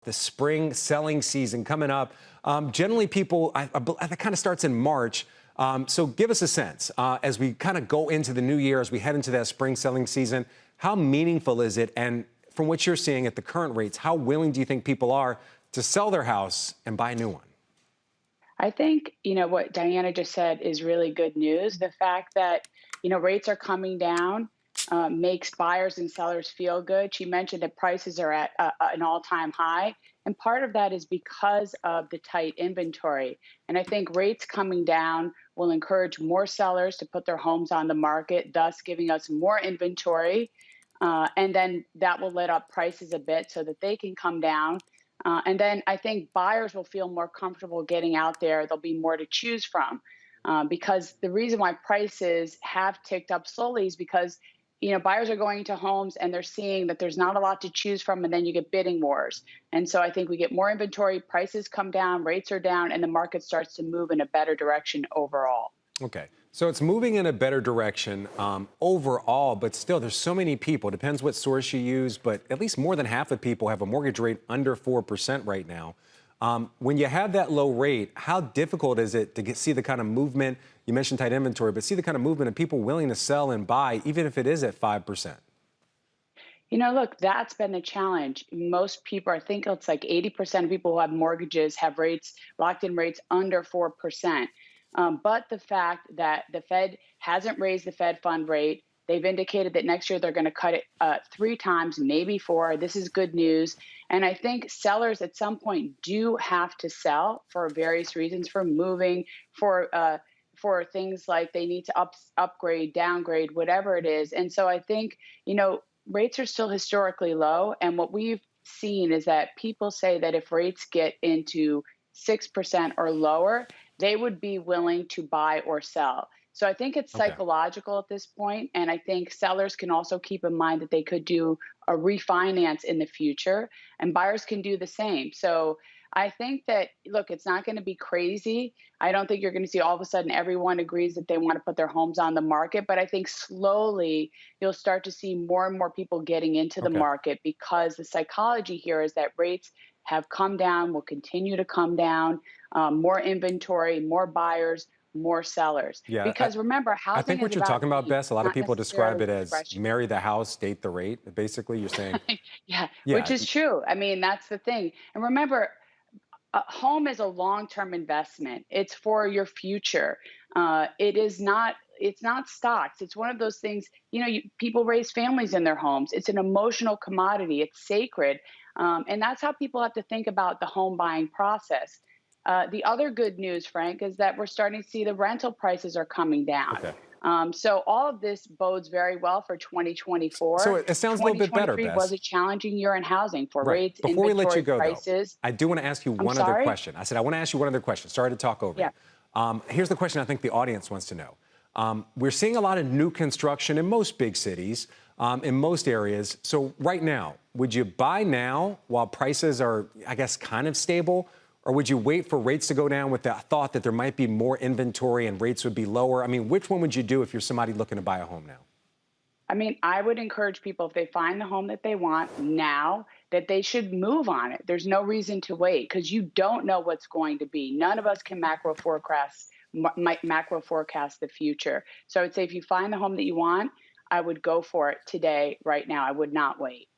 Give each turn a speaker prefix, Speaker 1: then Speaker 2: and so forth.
Speaker 1: The spring selling season coming up. Generally, people, that kind of starts in March. So give us a sense as we kind of go into the new year, as we head into that spring selling season, how meaningful is it? And from what you're seeing at the current rates, how willing do you think people are to sell their house and buy a new one?
Speaker 2: I think, what Diana just said is really good news. The fact that, rates are coming down makes buyers and sellers feel good. She mentioned that prices are at an all-time high. And part of that is because of the tight inventory. And I think rates coming down will encourage more sellers to put their homes on the market, thus giving us more inventory. And then that will let up prices a bit so that they can come down. And then I think buyers will feel more comfortable getting out there. There'll be more to choose from because the reason why prices have ticked up slowly is because buyers are going to homes and they're seeing that there's not a lot to choose from, and then you get bidding wars. And so I think we get more inventory, prices come down, rates are down, and the market starts to move in a better direction overall.
Speaker 1: Okay, so it's moving in a better direction overall, but still there's so many people, depends what source you use, but at least more than half of people have a mortgage rate under 4% right now. When you have that low rate, how difficult is it to see the kind of movement? You mentioned tight inventory, but see the kind of movement of people willing to sell and buy, even if it is at 5%?
Speaker 2: Look, that's been the challenge. Most people, I think it's like 80% of people who have mortgages have rates, locked in rates under 4%. But the fact that the Fed hasn't raised the Fed fund rate, they've indicated that next year they're going to cut it 3 times, maybe 4. This is good news. And I think sellers at some point do have to sell for various reasons, for moving, for things like they need to upgrade, downgrade, whatever it is. And so I think, rates are still historically low. And what we've seen is that people say that if rates get into 6% or lower, they would be willing to buy or sell. So I think it's
Speaker 1: Okay.
Speaker 2: psychological at this point, and I think sellers can also keep in mind that they could do a refinance in the future, and buyers can do the same. So I think that, look, it's not going to be crazy. I don't think you're going to see all of a sudden everyone agrees that they want to put their homes on the market, but I think slowly you'll start to see more and more people getting into the
Speaker 1: Okay.
Speaker 2: market because the psychology here is that rates have come down, will continue to come down, more inventory, more buyers, more sellers.
Speaker 1: Yeah,
Speaker 2: Because remember,
Speaker 1: I
Speaker 2: housing
Speaker 1: think
Speaker 2: is
Speaker 1: what you're
Speaker 2: about
Speaker 1: talking about,
Speaker 2: needs,
Speaker 1: Bess, a lot of
Speaker 2: not
Speaker 1: people describe
Speaker 2: necessarily
Speaker 1: it as
Speaker 2: discretionary.
Speaker 1: marry the house, date the rate. Basically, you're saying,
Speaker 2: Yeah, which
Speaker 1: yeah,
Speaker 2: is true. I mean, that's the thing. And remember, a home is a long-term investment. It's for your future. It is not. It's not stocks. It's one of those things. People raise families in their homes. It's an emotional commodity. It's sacred, and that's how people have to think about the home buying process. The other good news, Frank, is that we're starting to see the rental prices are coming down.
Speaker 1: okay.
Speaker 2: So all of this bodes very well for
Speaker 1: So
Speaker 2: 2024.
Speaker 1: it sounds a little bit better,
Speaker 2: 2023 was
Speaker 1: Bess.
Speaker 2: a challenging year in housing for
Speaker 1: Right.
Speaker 2: rates,
Speaker 1: Before we let you
Speaker 2: inventory,
Speaker 1: go, though,
Speaker 2: prices.
Speaker 1: I do want to ask you
Speaker 2: I'm
Speaker 1: one other
Speaker 2: sorry?
Speaker 1: question. I said, I want to ask you one other question. Sorry to talk over you.
Speaker 2: Yeah.
Speaker 1: Here's the question I think the audience wants to know. We're seeing a lot of new construction in most big cities, in most areas. So right now, would you buy now while prices are, I guess, kind of stable? Or would you wait for rates to go down with the thought that there might be more inventory and rates would be lower? I mean, which one would you do if you're somebody looking to buy a home now?
Speaker 2: I mean, I would encourage people, if they find the home that they want now, that they should move on it. There's no reason to wait because you don't know what's going to be. None of us can macro forecast the future. So I would say if you find the home that you want, I would go for it today, right now. I would not wait.